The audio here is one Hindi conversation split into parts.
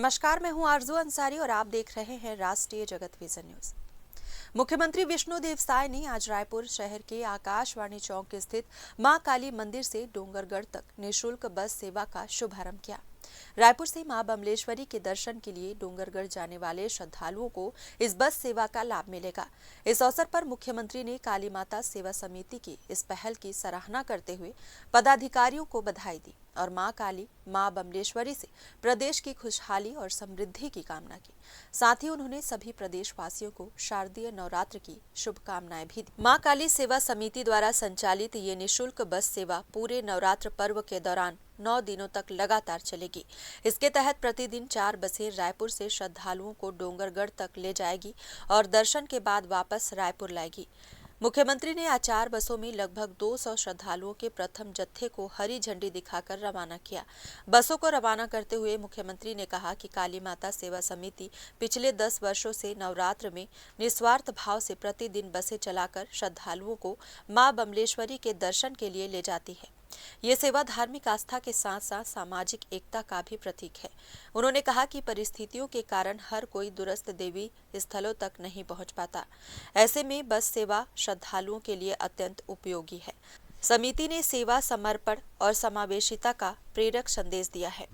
नमस्कार, मैं हूं आरजू अंसारी और आप देख रहे हैं राष्ट्रीय जगत विजन न्यूज। मुख्यमंत्री विष्णुदेव साय ने आज रायपुर शहर के आकाशवाणी चौक स्थित मां काली मंदिर से डोंगरगढ़ तक निःशुल्क बस सेवा का शुभारंभ किया। रायपुर से मां बमलेश्वरी के दर्शन के लिए डोंगरगढ़ जाने वाले श्रद्धालुओं को इस बस सेवा का लाभ मिलेगा। इस अवसर पर मुख्यमंत्री ने काली माता सेवा समिति की इस पहल की सराहना करते हुए पदाधिकारियों को बधाई दी और मां काली, मां बमलेश्वरी से प्रदेश की खुशहाली और समृद्धि की कामना की। साथ ही उन्होंने सभी प्रदेशवासियों को शारदीय नवरात्र की शुभकामनाएं भी दी। मां काली सेवा समिति द्वारा संचालित ये निःशुल्क बस सेवा पूरे नवरात्र पर्व के दौरान 9 दिनों तक लगातार चलेगी। इसके तहत प्रतिदिन 4 बसें रायपुर से श्रद्धालुओं को डोंगरगढ़ तक ले जाएगी और दर्शन के बाद वापस रायपुर लाएगी। मुख्यमंत्री ने आज 4 बसों में लगभग 200 श्रद्धालुओं के प्रथम जत्थे को हरी झंडी दिखाकर रवाना किया। बसों को रवाना करते हुए मुख्यमंत्री ने कहा कि काली माता सेवा समिति पिछले 10 वर्षों से नवरात्र में निस्वार्थ भाव से प्रतिदिन बसें चलाकर श्रद्धालुओं को मां बमलेश्वरी के दर्शन के लिए ले जाती है। ये सेवा धार्मिक आस्था के साथ साथ सामाजिक एकता का भी प्रतीक है। उन्होंने कहा कि परिस्थितियों के कारण हर कोई दूरस्थ देवी स्थलों तक नहीं पहुंच पाता। ऐसे में बस सेवा श्रद्धालुओं के लिए अत्यंत उपयोगी है। समिति ने सेवा, समर्पण और समावेशिता का प्रेरक संदेश दिया है।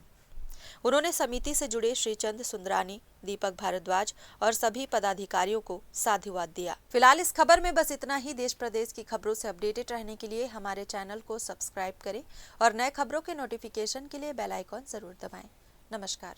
उन्होंने समिति से जुड़े श्रीचंद सुंदरानी, दीपक भारद्वाज और सभी पदाधिकारियों को साधुवाद दिया। फिलहाल इस खबर में बस इतना ही। देश प्रदेश की खबरों से अपडेटेड रहने के लिए हमारे चैनल को सब्सक्राइब करें और नए खबरों के नोटिफिकेशन के लिए बेल आइकॉन जरूर दबाएं। नमस्कार।